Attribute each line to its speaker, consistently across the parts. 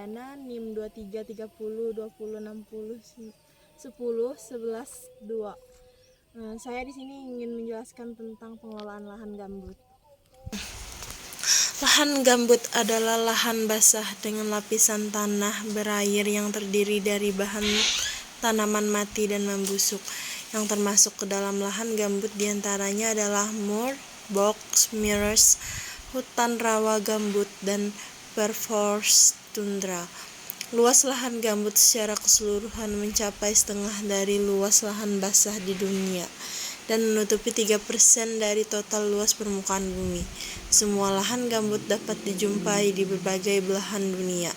Speaker 1: Perdana NIM 23 30 20 60 10 11 2. Saya di sini ingin menjelaskan tentang pengelolaan lahan gambut.
Speaker 2: Lahan gambut adalah lahan basah dengan lapisan tanah berair yang terdiri dari bahan tanaman mati dan membusuk. Yang termasuk ke dalam lahan gambut diantaranya adalah moor, bog, meadows, hutan rawa gambut, dan perforest tundra. Luas lahan gambut secara keseluruhan mencapai setengah dari luas lahan basah di dunia dan menutupi 3% dari total luas permukaan bumi. Semua lahan gambut dapat dijumpai di berbagai belahan dunia.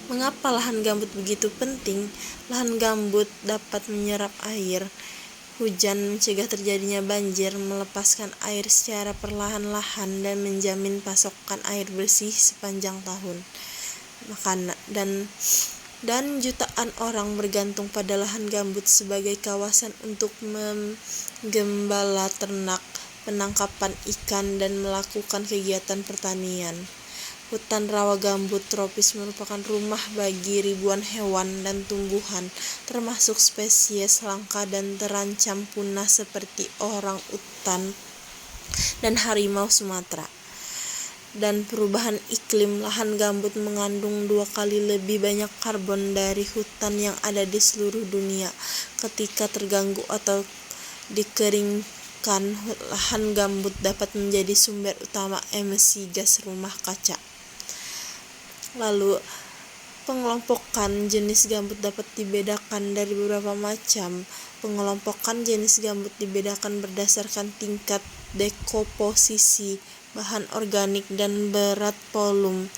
Speaker 2: Mengapa lahan gambut begitu penting? Lahan gambut dapat menyerap air hujan, mencegah terjadinya banjir, melepaskan air secara perlahan-lahan, dan menjamin pasokan air bersih sepanjang tahun. Dan jutaan orang bergantung pada lahan gambut sebagai kawasan untuk menggembala ternak, penangkapan ikan, dan melakukan kegiatan pertanian. Hutan rawa gambut tropis merupakan rumah bagi ribuan hewan dan tumbuhan, termasuk spesies langka dan terancam punah seperti orang utan dan harimau Sumatera. Dan perubahan iklim, lahan gambut mengandung 2 kali lebih banyak karbon dari hutan yang ada di seluruh dunia. Ketika terganggu atau dikeringkan, lahan gambut dapat menjadi sumber utama emisi gas rumah kaca. Lalu, pengelompokan jenis gambut dapat dibedakan dari beberapa macam. Pengelompokan jenis gambut dibedakan berdasarkan tingkat dekomposisi, bahan organik, dan berat volume,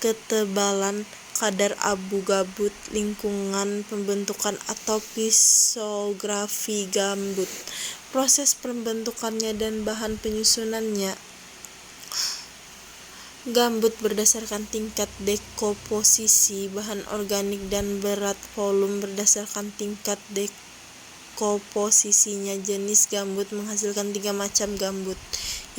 Speaker 2: ketebalan, kadar abu gambut, lingkungan pembentukan atau fisiografi gambut, proses pembentukannya dan bahan penyusunannya. Gambut berdasarkan tingkat dekomposisi, bahan organik, dan berat volume berdasarkan tingkat dekomposisinya. Jenis gambut menghasilkan 3 macam gambut,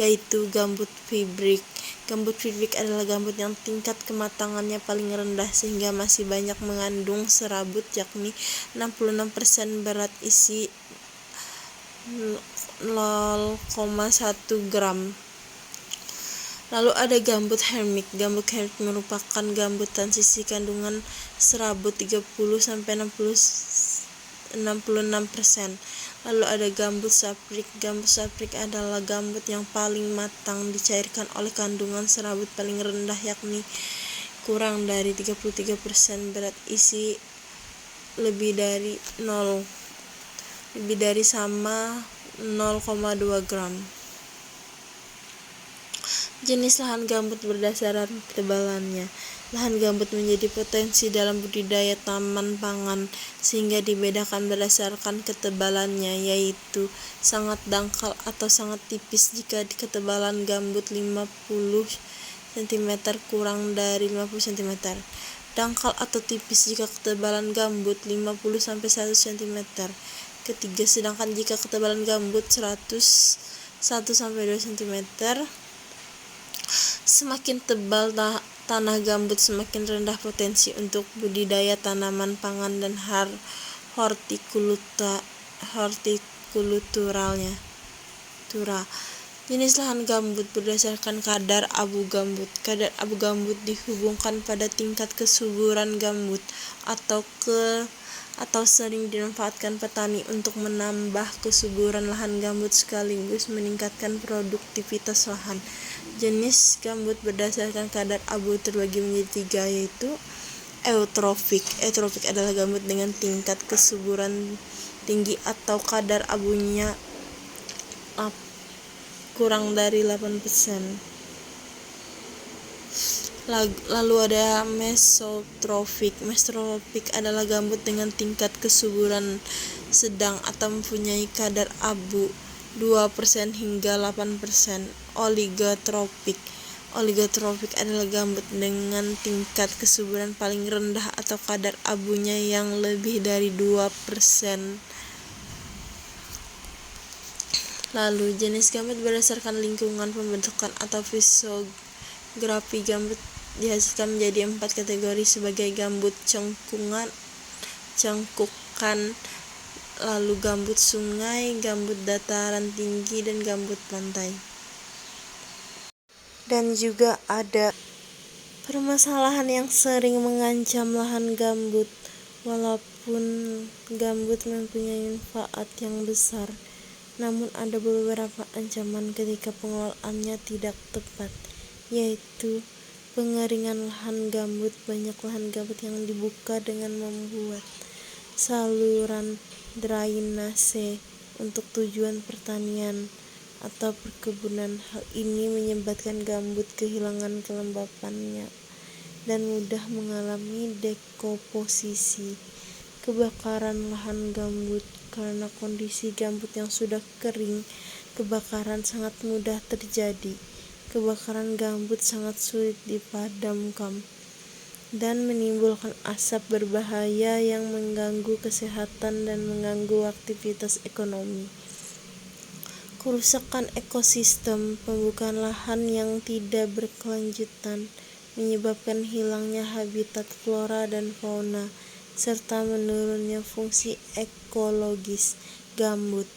Speaker 2: yaitu gambut fibrik. Gambut fibrik adalah gambut yang tingkat kematangannya paling rendah sehingga masih banyak mengandung serabut, yakni 66%, berat isi 0,1 gram. Lalu ada gambut hermit. Gambut hermit merupakan gambut transisi kandungan serabut 30-66%. Lalu ada gambut saprik. Gambut saprik adalah gambut yang paling matang, dicairkan oleh kandungan serabut paling rendah, yakni kurang dari 33%, berat isi lebih dari sama 0,2 gram. Jenis lahan gambut berdasarkan ketebalannya. Lahan gambut menjadi potensi dalam budidaya tanaman pangan sehingga dibedakan berdasarkan ketebalannya, yaitu sangat dangkal atau sangat tipis jika ketebalan gambut 50 cm kurang dari 50 cm. Dangkal atau tipis jika ketebalan gambut 50-100 cm. Ketiga, sedangkan jika ketebalan gambut 100-2 cm. Semakin tebal tanah gambut, semakin rendah potensi untuk budidaya tanaman pangan dan hortikulturalnya. Jenis lahan gambut berdasarkan kadar abu gambut. Kadar abu gambut dihubungkan pada tingkat kesuburan gambut atau sering dimanfaatkan petani untuk menambah kesuburan lahan gambut sekaligus meningkatkan produktivitas lahan. Jenis gambut berdasarkan kadar abu terbagi menjadi 3, yaitu eutrofik. Eutrofik adalah gambut dengan tingkat kesuburan tinggi atau kadar abunya kurang dari 8%. Lalu ada mesotrofik. Mesotrofik adalah gambut dengan tingkat kesuburan sedang atau mempunyai kadar abu 2% hingga 8%. Oligotropik. Oligotropik adalah gambut dengan tingkat kesuburan paling rendah atau kadar abunya yang lebih dari 2%. Lalu, jenis gambut berdasarkan lingkungan pembentukan atau fisiografi gambut dihasilkan menjadi 4 kategori sebagai gambut cengkukan, lalu gambut sungai, gambut dataran tinggi, dan gambut pantai. Dan juga ada permasalahan yang sering mengancam lahan gambut. Walaupun gambut mempunyai manfaat yang besar, namun ada beberapa ancaman ketika pengelolaannya tidak tepat, yaitu pengeringan lahan gambut. Banyak lahan gambut yang dibuka dengan membuat saluran drainase untuk tujuan pertanian atau perkebunan. Hal ini menyebabkan gambut kehilangan kelembapannya dan mudah mengalami dekomposisi. Kebakaran lahan gambut. Karena kondisi gambut yang sudah kering, kebakaran sangat mudah terjadi. Kebakaran gambut sangat sulit dipadamkan dan menimbulkan asap berbahaya yang mengganggu kesehatan dan mengganggu aktivitas ekonomi. Kerusakan ekosistem. Pembukaan lahan yang tidak berkelanjutan menyebabkan hilangnya habitat flora dan fauna serta menurunnya fungsi ekologis gambut.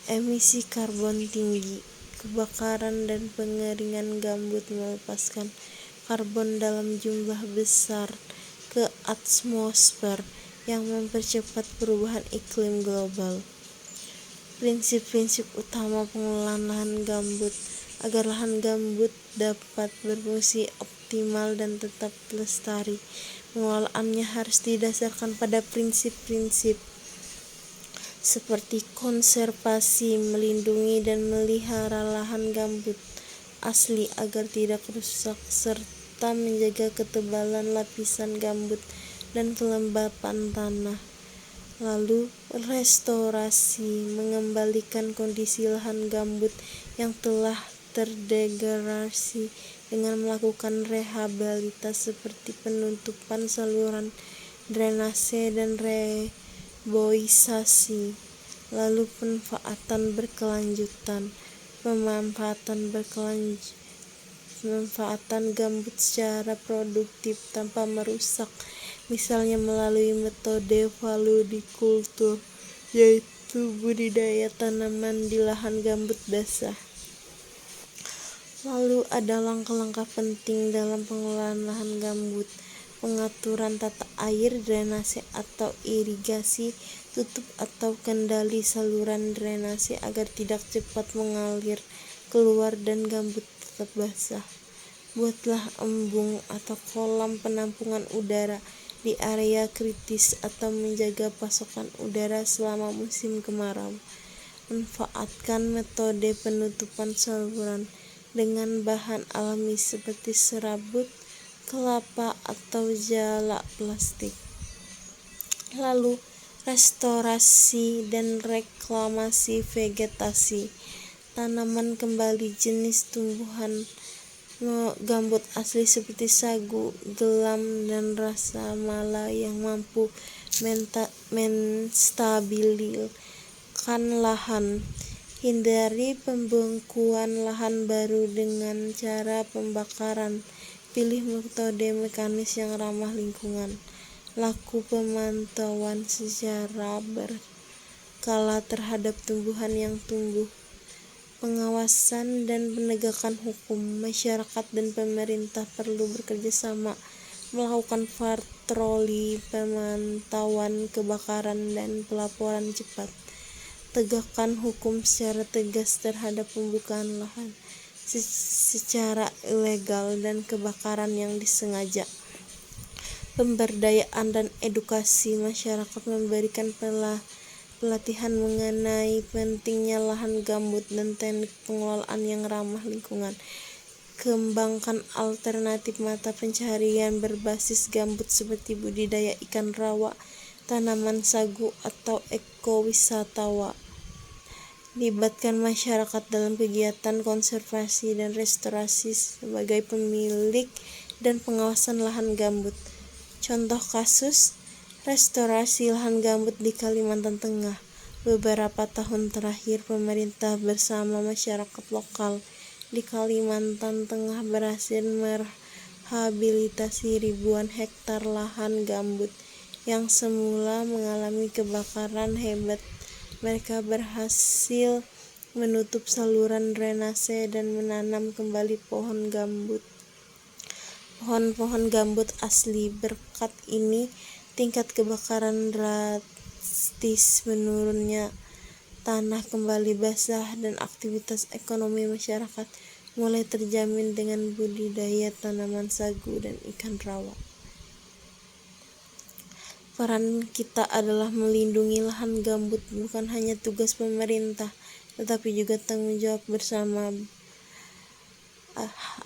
Speaker 2: Emisi karbon tinggi. Kebakaran dan pengeringan gambut melepaskan karbon dalam jumlah besar ke atmosfer yang mempercepat perubahan iklim global. Prinsip-prinsip utama pengelolaan lahan gambut. Agar lahan gambut dapat berfungsi optimal dan tetap lestari, pengelolaannya harus didasarkan pada prinsip-prinsip seperti konservasi, melindungi dan melihara lahan gambut asli agar tidak rusak, serta menjaga ketebalan lapisan gambut dan kelembapan tanah. Lalu restorasi, mengembalikan kondisi lahan gambut yang telah terdegradasi dengan melakukan rehabilitasi seperti penutupan saluran drainase dan reboisasi. Lalu pemanfaatan berkelanjutan, pemanfaatan gambut secara produktif tanpa merusak, misalnya melalui metode viticulture, yaitu budidaya tanaman di lahan gambut basah. Lalu ada langkah-langkah penting dalam pengelolaan lahan gambut. Pengaturan tata air, drainase atau irigasi, tutup atau kendali saluran drainase agar tidak cepat mengalir keluar dan gambut tetap basah. Buatlah embung atau kolam penampungan udara di area kritis atau menjaga pasokan udara selama musim kemarau. Manfaatkan metode penutupan saluran dengan bahan alami seperti serabut, kelapa, atau jala plastik. Lalu restorasi dan reklamasi vegetasi. Tanaman kembali jenis tumbuhan gambut asli seperti sagu, gelam, dan rasa mala yang mampu menstabilkan lahan. Hindari pembengkuan lahan baru dengan cara pembakaran. Pilih metode mekanis yang ramah lingkungan. Laku pemantauan secara berkala terhadap tumbuhan yang tumbuh. Pengawasan dan penegakan hukum. Masyarakat dan pemerintah perlu bekerja sama melakukan patroli, pemantauan kebakaran, dan pelaporan cepat. Tegakkan hukum secara tegas terhadap pembukaan lahan secara ilegal dan kebakaran yang disengaja. Pemberdayaan dan edukasi masyarakat, memberikan pelatihan mengenai pentingnya lahan gambut dan teknik pengelolaan yang ramah lingkungan. Kembangkan alternatif mata pencaharian berbasis gambut seperti budidaya ikan rawa, tanaman sagu, atau ekowisata. Libatkan masyarakat dalam kegiatan konservasi dan restorasi sebagai pemilik dan pengawasan lahan gambut. Contoh kasus restorasi lahan gambut di Kalimantan Tengah. Beberapa tahun terakhir, pemerintah bersama masyarakat lokal di Kalimantan Tengah berhasil merehabilitasi ribuan hektar lahan gambut yang semula mengalami kebakaran hebat. Mereka berhasil menutup saluran drainase dan menanam kembali pohon gambut. Pohon-pohon gambut asli. Berkat ini, tingkat kebakaran drastis menurunnya, tanah kembali basah, dan aktivitas ekonomi masyarakat mulai terjamin dengan budidaya tanaman sagu dan ikan rawa. Peran kita adalah melindungi lahan gambut bukan hanya tugas pemerintah, tetapi juga tanggung jawab bersama.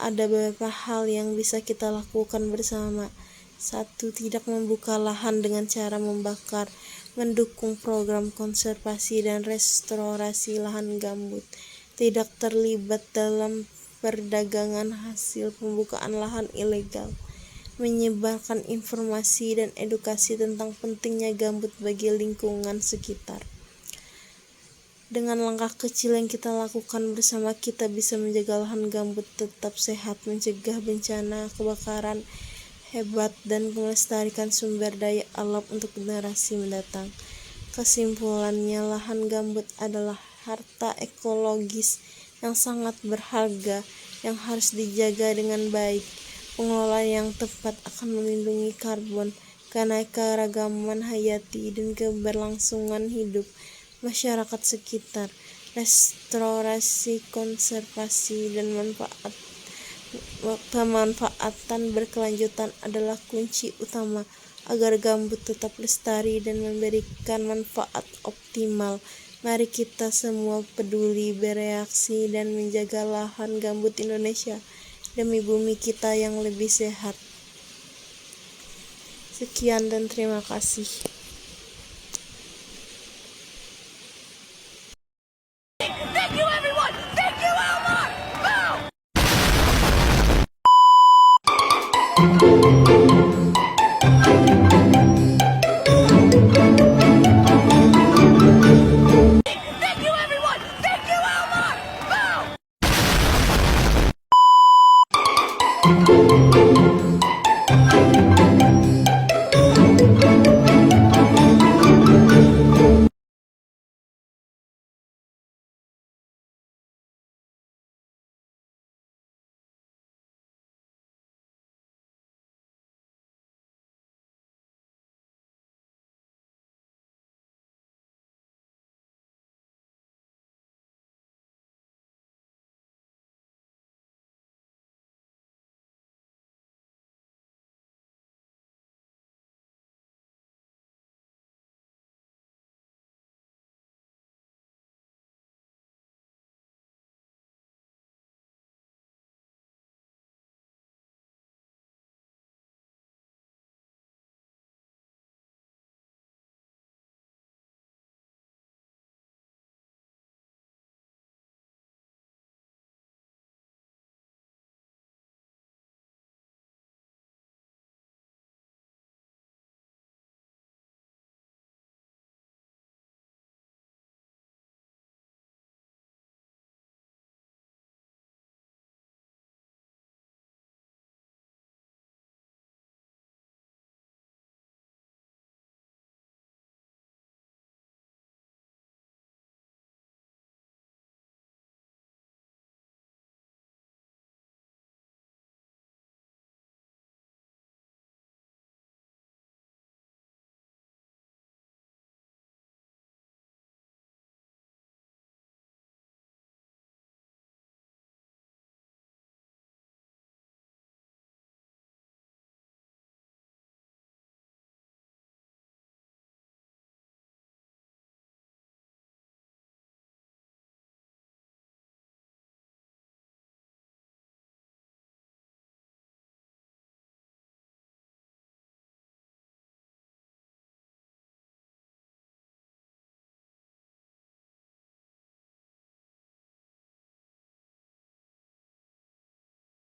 Speaker 2: Ada beberapa hal yang bisa kita lakukan bersama. 1. Tidak membuka lahan dengan cara membakar. Mendukung program konservasi dan restorasi lahan gambut. Tidak terlibat dalam perdagangan hasil pembukaan lahan ilegal. Menyebarkan informasi dan edukasi tentang pentingnya gambut bagi lingkungan sekitar. Dengan langkah kecil yang kita lakukan bersama, kita bisa menjaga lahan gambut tetap sehat, mencegah bencana kebakaran hebat, dan melestarikan sumber daya alam untuk generasi mendatang. Kesimpulannya, lahan gambut adalah harta ekologis yang sangat berharga yang harus dijaga dengan baik. Pengelolaan yang tepat akan melindungi karbon, keanekaragaman hayati, dan keberlangsungan hidup masyarakat sekitar. Restorasi, konservasi, dan pemanfaatan berkelanjutan adalah kunci utama agar gambut tetap lestari dan memberikan manfaat optimal. Mari kita semua peduli, bereaksi, dan menjaga lahan gambut Indonesia demi bumi kita yang lebih sehat. Sekian dan terima kasih.